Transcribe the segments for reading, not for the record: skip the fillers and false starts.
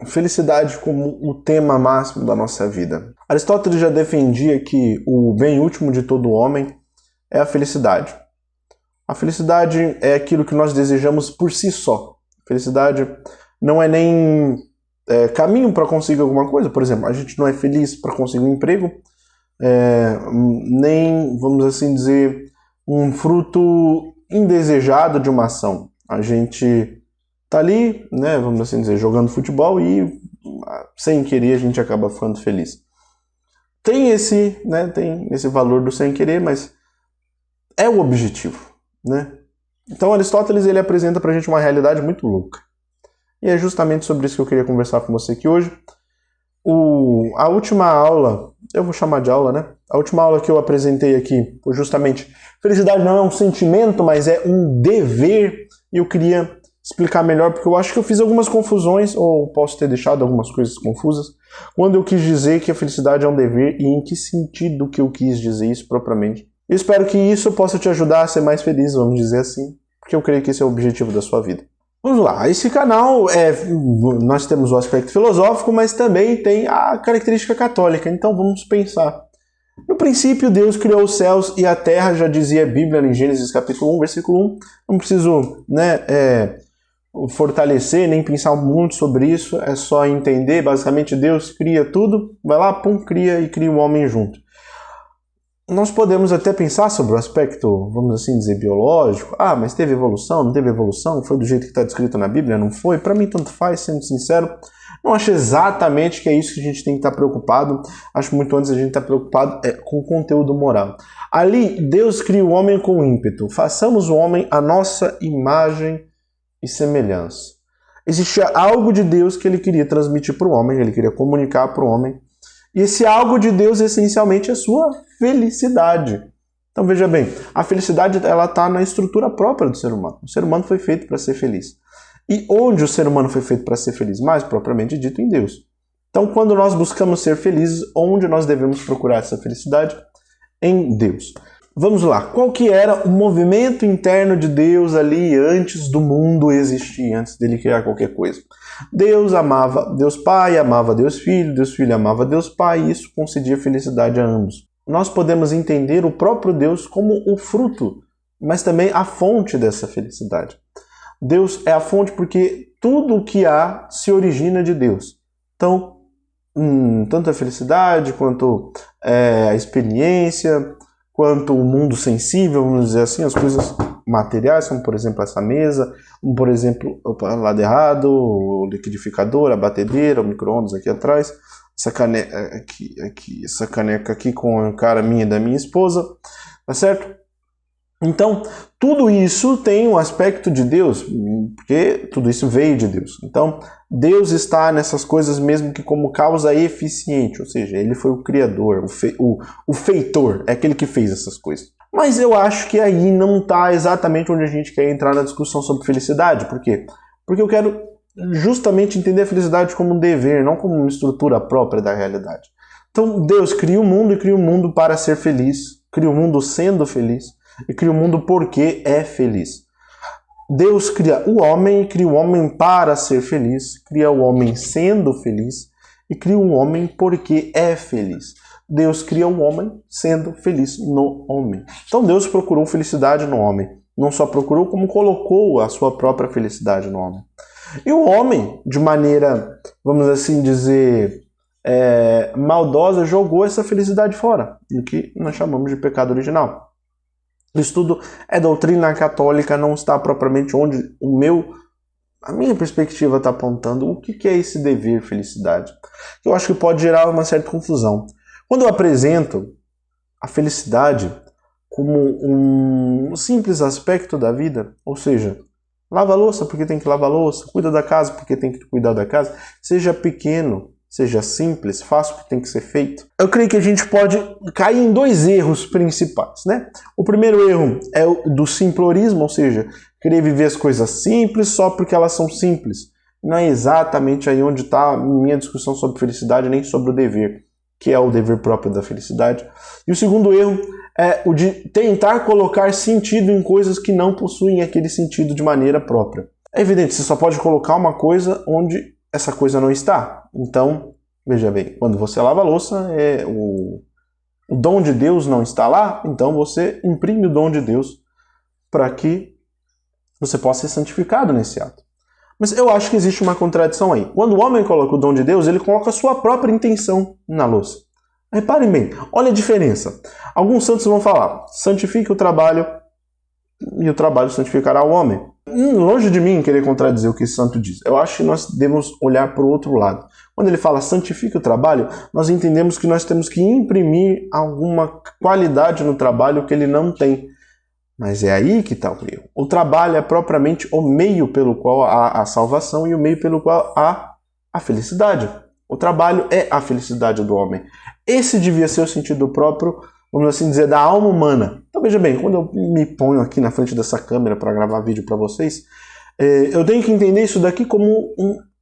felicidade como o tema máximo da nossa vida. Aristóteles já defendia que o bem último de todo homem é a felicidade. A felicidade é aquilo que nós desejamos por si só. A felicidade não é nem caminho para conseguir alguma coisa. Por exemplo, a gente não é feliz para conseguir um emprego, nem, vamos assim dizer, um fruto indesejado de uma ação. A gente tá ali, né, vamos assim dizer, jogando futebol e sem querer a gente acaba ficando feliz. Tem esse valor do sem querer, mas é o objetivo, né? Então Aristóteles ele apresenta pra gente uma realidade muito louca. E é justamente sobre isso que eu queria conversar com você aqui hoje. A última aula, eu vou chamar de aula, né? A última aula que eu apresentei aqui foi justamente felicidade não é um sentimento, mas é um dever. E eu queria explicar melhor, porque eu acho que eu fiz algumas confusões, ou posso ter deixado algumas coisas confusas, quando eu quis dizer que a felicidade é um dever e em que sentido que eu quis dizer isso propriamente. Eu espero que isso possa te ajudar a ser mais feliz, vamos dizer assim, porque eu creio que esse é o objetivo da sua vida. Vamos lá, esse canal, nós temos o aspecto filosófico, mas também tem a característica católica, então vamos pensar. No princípio, Deus criou os céus e a terra, já dizia a Bíblia em Gênesis capítulo 1, versículo 1. Não preciso fortalecer, nem pensar muito sobre isso, é só entender. Basicamente, Deus cria tudo, vai lá, pum, cria e cria o homem junto. Nós podemos até pensar sobre o aspecto, vamos assim dizer, biológico. Ah, mas teve evolução, não teve evolução? Foi do jeito que está descrito na Bíblia? Não foi? Para mim, tanto faz, sendo sincero. Não acho exatamente que é isso que a gente tem que estar preocupado. Acho muito antes a gente estar preocupado com o conteúdo moral. Ali, Deus cria o homem com ímpeto. Façamos o homem a nossa imagem e semelhança. Existia algo de Deus que ele queria transmitir para o homem, ele queria comunicar para o homem. E esse algo de Deus, essencialmente, é a sua felicidade. Então, veja bem, a felicidade ela está na estrutura própria do ser humano. O ser humano foi feito para ser feliz. E onde o ser humano foi feito para ser feliz? Mais propriamente dito, em Deus. Então, quando nós buscamos ser felizes, onde nós devemos procurar essa felicidade? Em Deus. Vamos lá, qual que era o movimento interno de Deus ali antes do mundo existir, antes dele criar qualquer coisa? Deus amava Deus Pai, amava Deus Filho amava Deus Pai, e isso concedia felicidade a ambos. Nós podemos entender o próprio Deus como o fruto, mas também a fonte dessa felicidade. Deus é a fonte porque tudo o que há se origina de Deus. Então, tanto a felicidade, quanto a experiência, quanto o mundo sensível, vamos dizer assim, as coisas materiais, como por exemplo essa mesa, como por exemplo, lado errado, o liquidificador, a batedeira, o micro-ondas aqui atrás, essa caneca aqui com a cara minha e da minha esposa, tá certo? Então, tudo isso tem um aspecto de Deus, porque tudo isso veio de Deus. Então, Deus está nessas coisas mesmo que como causa eficiente, ou seja, ele foi o criador, o feitor, é aquele que fez essas coisas. Mas eu acho que aí não está exatamente onde a gente quer entrar na discussão sobre felicidade. Por quê? Porque eu quero justamente entender a felicidade como um dever, não como uma estrutura própria da realidade. Então, Deus cria o mundo e cria o mundo para ser feliz, cria o mundo sendo feliz, e cria o mundo porque é feliz. Deus cria o homem e cria o homem para ser feliz, cria o homem sendo feliz e cria o homem porque é feliz. Deus cria o homem sendo feliz no homem. Então Deus procurou felicidade no homem. Não só procurou, como colocou a sua própria felicidade no homem. E o homem, de maneira, vamos assim dizer, maldosa, jogou essa felicidade fora, o que nós chamamos de pecado original. Isso tudo é doutrina católica, não está propriamente onde a minha perspectiva está apontando. O que é esse dever felicidade? Eu acho que pode gerar uma certa confusão. Quando eu apresento a felicidade como um simples aspecto da vida, ou seja, lava a louça porque tem que lavar a louça, cuida da casa porque tem que cuidar da casa, seja pequeno, seja simples, faça o que tem que ser feito. Eu creio que a gente pode cair em dois erros principais, né? O primeiro erro é o do simplorismo, ou seja, querer viver as coisas simples só porque elas são simples. Não é exatamente aí onde está a minha discussão sobre felicidade, nem sobre o dever, que é o dever próprio da felicidade. E o segundo erro é o de tentar colocar sentido em coisas que não possuem aquele sentido de maneira própria. É evidente, você só pode colocar uma coisa onde essa coisa não está. Então, veja bem, quando você lava a louça, o dom de Deus não está lá, então você imprime o dom de Deus para que você possa ser santificado nesse ato. Mas eu acho que existe uma contradição aí. Quando o homem coloca o dom de Deus, ele coloca a sua própria intenção na louça. Reparem bem, olha a diferença. Alguns santos vão falar, santifique o trabalho e o trabalho santificará o homem. Longe de mim querer contradizer o que esse santo diz. Eu acho que nós devemos olhar para o outro lado. Quando ele fala santifique o trabalho, nós entendemos que nós temos que imprimir alguma qualidade no trabalho que ele não tem. Mas é aí que está o erro. O trabalho é propriamente o meio pelo qual há a salvação e o meio pelo qual há a felicidade. O trabalho é a felicidade do homem. Esse devia ser o sentido próprio, vamos assim dizer, da alma humana. Então veja bem, quando eu me ponho aqui na frente dessa câmera para gravar vídeo para vocês, eu tenho que entender isso daqui como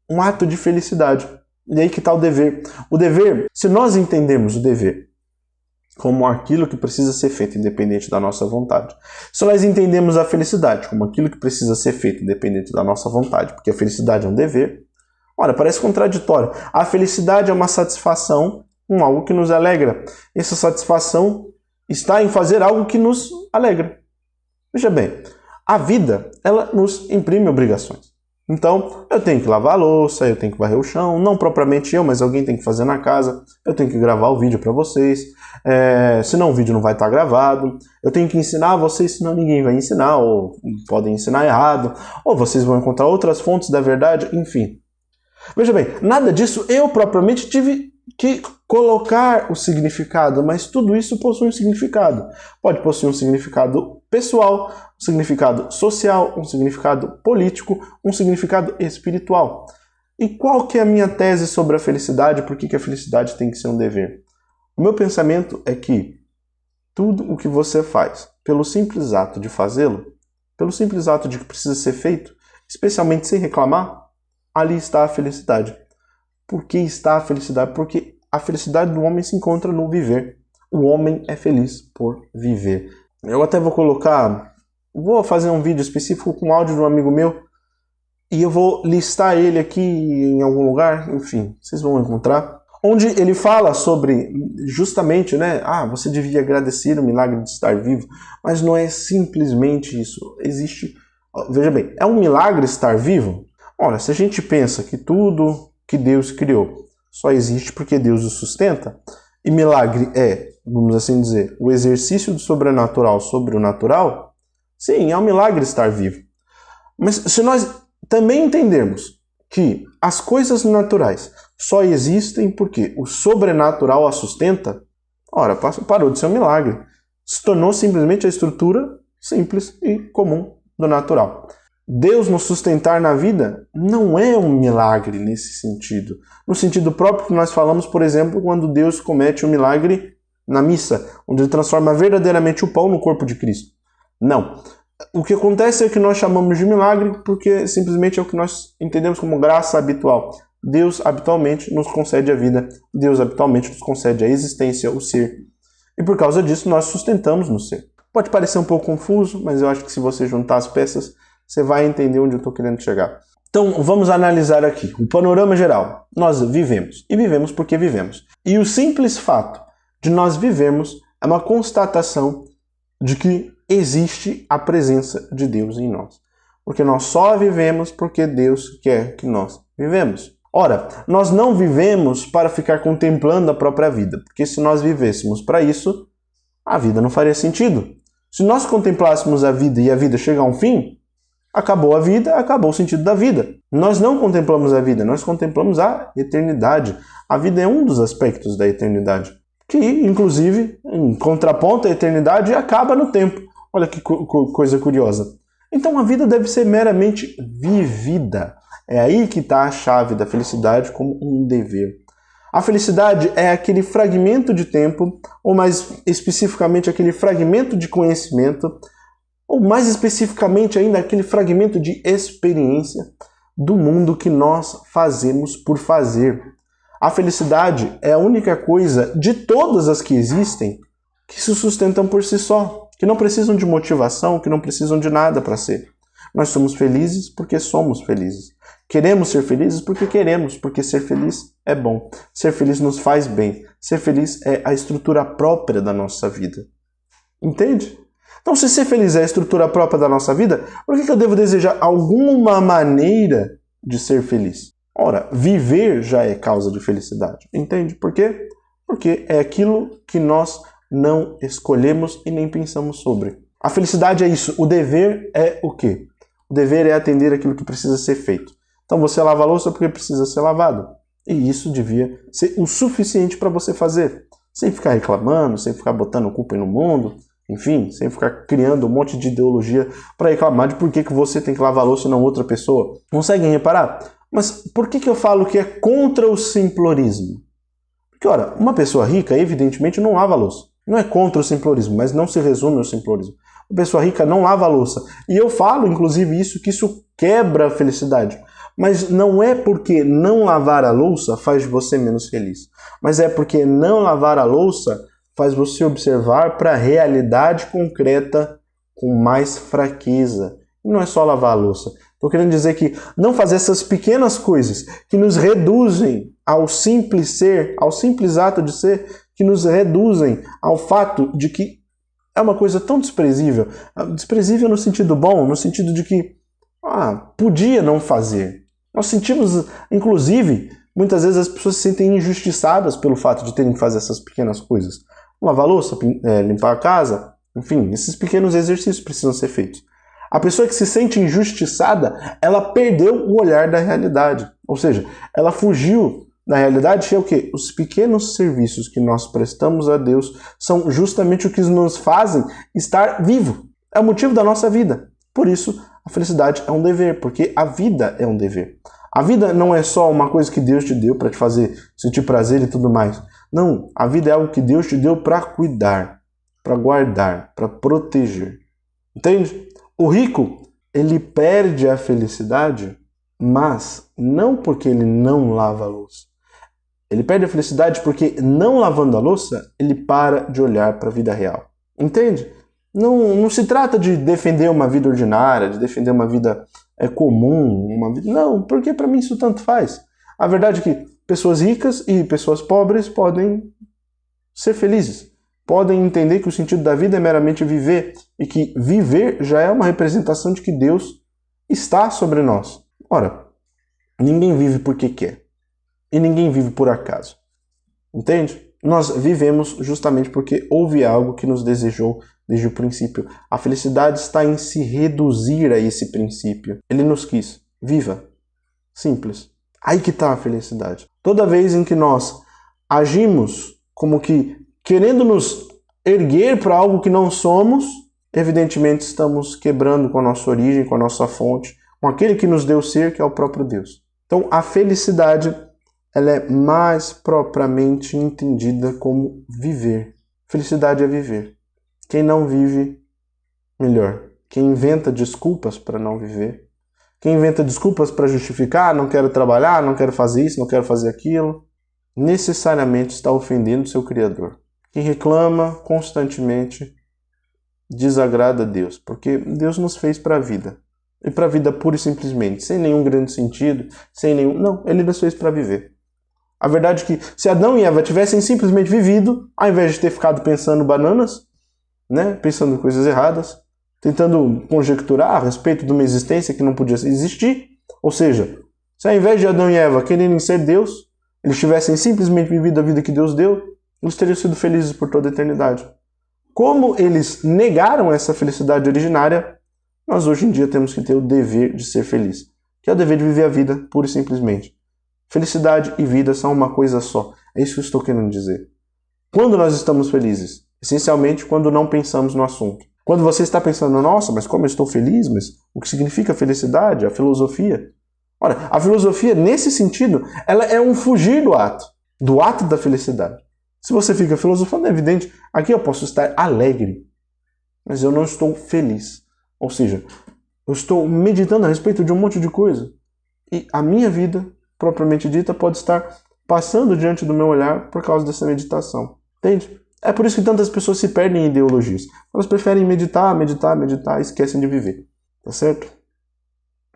um ato de felicidade. E aí que está o dever. O dever, se nós entendermos o dever como aquilo que precisa ser feito independente da nossa vontade. Se nós entendemos a felicidade como aquilo que precisa ser feito independente da nossa vontade, porque a felicidade é um dever, ora, parece contraditório. A felicidade é uma satisfação com algo que nos alegra. Essa satisfação está em fazer algo que nos alegra. Veja bem, a vida, ela nos imprime obrigações. Então, eu tenho que lavar a louça, eu tenho que varrer o chão, não propriamente eu, mas alguém tem que fazer na casa, eu tenho que gravar o vídeo para vocês, senão o vídeo não vai estar gravado, eu tenho que ensinar vocês, senão ninguém vai ensinar, ou podem ensinar errado, ou vocês vão encontrar outras fontes da verdade, enfim. Veja bem, nada disso eu propriamente tive que colocar o significado, mas tudo isso possui um significado. Pode possuir um significado pessoal, um significado social, um significado político, um significado espiritual. E qual que é a minha tese sobre a felicidade? Por que a felicidade tem que ser um dever? O meu pensamento é que tudo o que você faz, pelo simples ato de fazê-lo, pelo simples ato de que precisa ser feito, especialmente sem reclamar, ali está a felicidade. Por que está a felicidade? Porque a felicidade do homem se encontra no viver. O homem é feliz por viver. Eu até vou fazer um vídeo específico com áudio de um amigo meu e eu vou listar ele aqui em algum lugar, enfim, vocês vão encontrar, onde ele fala sobre justamente, você devia agradecer o milagre de estar vivo, mas não é simplesmente isso. Veja bem, é um milagre estar vivo? Ora, se a gente pensa que tudo que Deus criou só existe porque Deus o sustenta, e milagre é, vamos assim dizer, o exercício do sobrenatural sobre o natural, sim, é um milagre estar vivo. Mas se nós também entendermos que as coisas naturais só existem porque o sobrenatural as sustenta, ora, parou de ser um milagre. Se tornou simplesmente a estrutura simples e comum do natural. Deus nos sustentar na vida não é um milagre nesse sentido. No sentido próprio que nós falamos, por exemplo, quando Deus comete um milagre na missa, onde ele transforma verdadeiramente o pão no corpo de Cristo. Não. O que acontece é o que nós chamamos de milagre porque simplesmente é o que nós entendemos como graça habitual. Deus habitualmente nos concede a vida, Deus habitualmente nos concede a existência, o ser. E por causa disso nós sustentamos no ser. Pode parecer um pouco confuso, mas eu acho que se você juntar as peças, você vai entender onde eu estou querendo chegar. Então, vamos analisar aqui o panorama geral. Nós vivemos, e vivemos porque vivemos. E o simples fato de nós vivermos é uma constatação de que existe a presença de Deus em nós. Porque nós só vivemos porque Deus quer que nós vivemos. Ora, nós não vivemos para ficar contemplando a própria vida, porque se nós vivêssemos para isso, a vida não faria sentido. Se nós contemplássemos a vida e a vida chegar a um fim, acabou a vida, acabou o sentido da vida. Nós não contemplamos a vida, nós contemplamos a eternidade. A vida é um dos aspectos da eternidade, que, inclusive, em contraponto à eternidade, acaba no tempo. Olha que coisa curiosa. Então a vida deve ser meramente vivida. É aí que está a chave da felicidade como um dever. A felicidade é aquele fragmento de tempo, ou mais especificamente aquele fragmento de conhecimento, ou mais especificamente ainda aquele fragmento de experiência do mundo que nós fazemos por fazer. A felicidade é a única coisa de todas as que existem que se sustentam por si só, que não precisam de motivação, que não precisam de nada para ser. Nós somos felizes porque somos felizes. Queremos ser felizes porque queremos, porque ser feliz é bom. Ser feliz nos faz bem. Ser feliz é a estrutura própria da nossa vida. Entende? Então, se ser feliz é a estrutura própria da nossa vida, por que eu devo desejar alguma maneira de ser feliz? Ora, viver já é causa de felicidade. Entende? Por quê? Porque é aquilo que nós não escolhemos e nem pensamos sobre. A felicidade é isso. O dever é o quê? O dever é atender aquilo que precisa ser feito. Então você lava a louça porque precisa ser lavado. E isso devia ser o suficiente para você fazer. Sem ficar reclamando, sem ficar botando culpa no mundo, enfim, sem ficar criando um monte de ideologia para reclamar de por que você tem que lavar a louça e não outra pessoa. Conseguem reparar? Mas por que eu falo que é contra o simplorismo? Porque, ora, uma pessoa rica, evidentemente, não lava a louça. Não é contra o simplorismo, mas não se resume ao simplorismo. Uma pessoa rica não lava a louça. E eu falo, inclusive, que isso quebra a felicidade. Mas não é porque não lavar a louça faz você menos feliz. Mas é porque não lavar a louça faz você observar para a realidade concreta com mais fraqueza. E não é só lavar a louça. Estou querendo dizer que não fazer essas pequenas coisas que nos reduzem ao simples ser, ao simples ato de ser, que nos reduzem ao fato de que é uma coisa tão desprezível. Desprezível no sentido bom, no sentido de que podia não fazer. Nós sentimos, inclusive, muitas vezes as pessoas se sentem injustiçadas pelo fato de terem que fazer essas pequenas coisas. Lavar a louça, limpar a casa, enfim, esses pequenos exercícios precisam ser feitos. A pessoa que se sente injustiçada, ela perdeu o olhar da realidade. Ou seja, ela fugiu da realidade, que é o quê? Os pequenos serviços que nós prestamos a Deus são justamente o que nos fazem estar vivo. É o motivo da nossa vida. Por isso, a felicidade é um dever, porque a vida é um dever. A vida não é só uma coisa que Deus te deu para te fazer sentir prazer e tudo mais. Não, a vida é algo que Deus te deu para cuidar, para guardar, para proteger. Entende? O rico, ele perde a felicidade, mas não porque ele não lava a louça. Ele perde a felicidade porque, não lavando a louça, ele para de olhar para a vida real. Entende? Não se trata de defender uma vida ordinária, de defender uma vida comum, não, porque para mim isso tanto faz. A verdade é que pessoas ricas e pessoas pobres podem ser felizes, podem entender que o sentido da vida é meramente viver e que viver já é uma representação de que Deus está sobre nós. Ora, ninguém vive porque quer e ninguém vive por acaso. Entende? Nós vivemos justamente porque houve algo que nos desejou desde o princípio. A felicidade está em se reduzir a esse princípio. Ele nos quis. Viva. Simples. Aí que está a felicidade. Toda vez em que nós agimos como que querendo nos erguer para algo que não somos, evidentemente estamos quebrando com a nossa origem, com a nossa fonte, com aquele que nos deu ser, que é o próprio Deus. Então, a felicidade, ela é mais propriamente entendida como viver. Felicidade é viver. Quem não vive, melhor. Quem inventa desculpas para não viver, quem inventa desculpas para justificar, não quero trabalhar, não quero fazer isso, não quero fazer aquilo, necessariamente está ofendendo seu Criador. Quem reclama constantemente desagrada a Deus, porque Deus nos fez para a vida. E para a vida pura e simplesmente, sem nenhum grande sentido, sem nenhum... Não, Ele nos fez para viver. A verdade é que se Adão e Eva tivessem simplesmente vivido, ao invés de ter ficado pensando bananas, pensando em coisas erradas, tentando conjecturar a respeito de uma existência que não podia existir, ou seja, se ao invés de Adão e Eva quererem ser Deus, eles tivessem simplesmente vivido a vida que Deus deu, eles teriam sido felizes por toda a eternidade. Como eles negaram essa felicidade originária, nós hoje em dia temos que ter o dever de ser feliz, que é o dever de viver a vida, pura e simplesmente. Felicidade e vida são uma coisa só. É isso que eu estou querendo dizer. Quando nós estamos felizes? Essencialmente quando não pensamos no assunto. Quando você está pensando, nossa, mas como eu estou feliz, mas o que significa felicidade? A filosofia. Ora, a filosofia, nesse sentido, ela é um fugir do ato da felicidade. Se você fica filosofando, é evidente, aqui eu posso estar alegre, mas eu não estou feliz. Ou seja, eu estou meditando a respeito de um monte de coisa. E a minha vida, propriamente dita, pode estar passando diante do meu olhar por causa dessa meditação. Entende? É por isso que tantas pessoas se perdem em ideologias. Elas preferem meditar e esquecem de viver. Tá certo?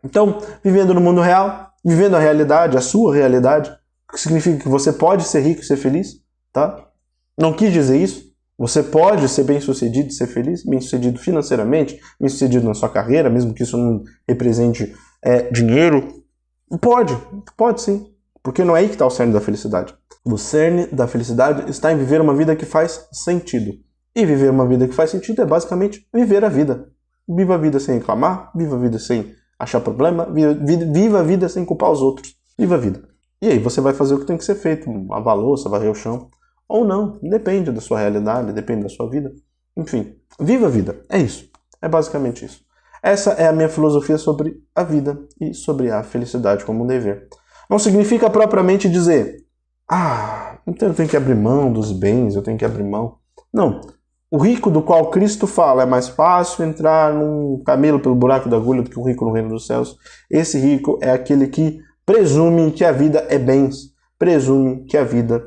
Então, vivendo no mundo real, vivendo a realidade, a sua realidade, o que significa que você pode ser rico e ser feliz, tá? Não quis dizer isso. Você pode ser bem-sucedido e ser feliz, bem-sucedido financeiramente, bem-sucedido na sua carreira, mesmo que isso não represente dinheiro. Pode sim. Porque não é aí que está o cerne da felicidade. O cerne da felicidade está em viver uma vida que faz sentido. E viver uma vida que faz sentido é basicamente viver a vida. Viva a vida sem reclamar, viva a vida sem achar problema, viva a vida sem culpar os outros. Viva a vida. E aí você vai fazer o que tem que ser feito, lavar a louça, varrer o chão. Ou não, depende da sua realidade, depende da sua vida. Enfim, viva a vida. É isso. É basicamente isso. Essa é a minha filosofia sobre a vida e sobre a felicidade como um dever. Não significa propriamente dizer, então eu tenho que abrir mão dos bens, eu tenho que abrir mão. Não. O rico do qual Cristo fala é mais fácil entrar num camelo pelo buraco da agulha do que o rico no reino dos céus. Esse rico é aquele que presume que a vida é bens, presume que a vida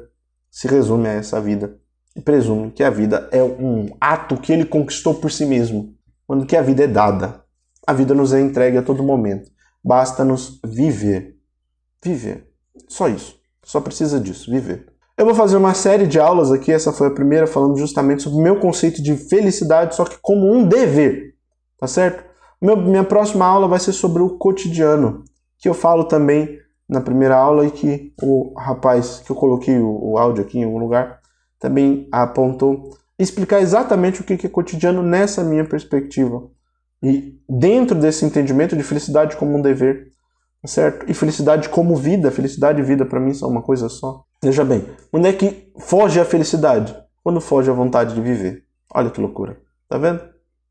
se resume a essa vida, e presume que a vida é um ato que ele conquistou por si mesmo, quando que a vida é dada. A vida nos é entregue a todo momento. Basta-nos viver. Viver. Só isso. Só precisa disso, viver. Eu vou fazer uma série de aulas aqui, essa foi a primeira, falando justamente sobre o meu conceito de felicidade, só que como um dever, tá certo? Minha próxima aula vai ser sobre o cotidiano, que eu falo também na primeira aula e que o rapaz que eu coloquei o áudio aqui em algum lugar também apontou, explicar exatamente o que é cotidiano nessa minha perspectiva. E dentro desse entendimento de felicidade como um dever, certo? E felicidade como vida, felicidade e vida para mim são uma coisa só. Veja bem, onde é que foge a felicidade? Quando foge a vontade de viver. Olha que loucura, tá vendo?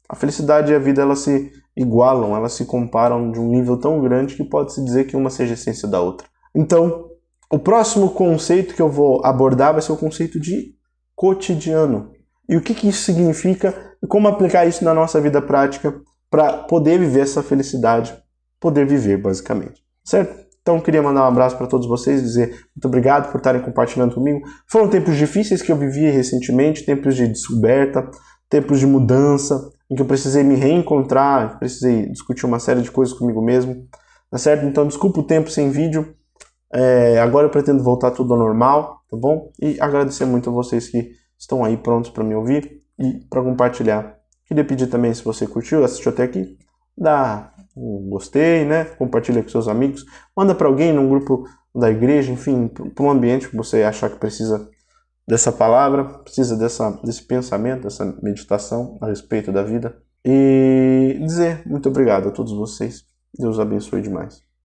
A felicidade e a vida, elas se igualam, elas se comparam de um nível tão grande que pode-se dizer que uma seja a essência da outra. Então, o próximo conceito que eu vou abordar vai ser o conceito de cotidiano. E o que isso significa e como aplicar isso na nossa vida prática para poder viver essa felicidade, poder viver, basicamente. Certo? Então, eu queria mandar um abraço para todos vocês, dizer muito obrigado por estarem compartilhando comigo. Foram tempos difíceis que eu vivi recentemente, tempos de descoberta, tempos de mudança, em que eu precisei me reencontrar, precisei discutir uma série de coisas comigo mesmo, tá certo? Então, desculpa o tempo sem vídeo, agora eu pretendo voltar tudo ao normal, tá bom? E agradecer muito a vocês que estão aí prontos para me ouvir e para compartilhar. Queria pedir também, se você curtiu, assistiu até aqui, dá um gostei, né? Compartilha com seus amigos, manda para alguém num grupo da igreja, enfim, para um ambiente que você achar que precisa dessa palavra, precisa desse pensamento, dessa meditação a respeito da vida. E dizer muito obrigado a todos vocês. Deus abençoe demais.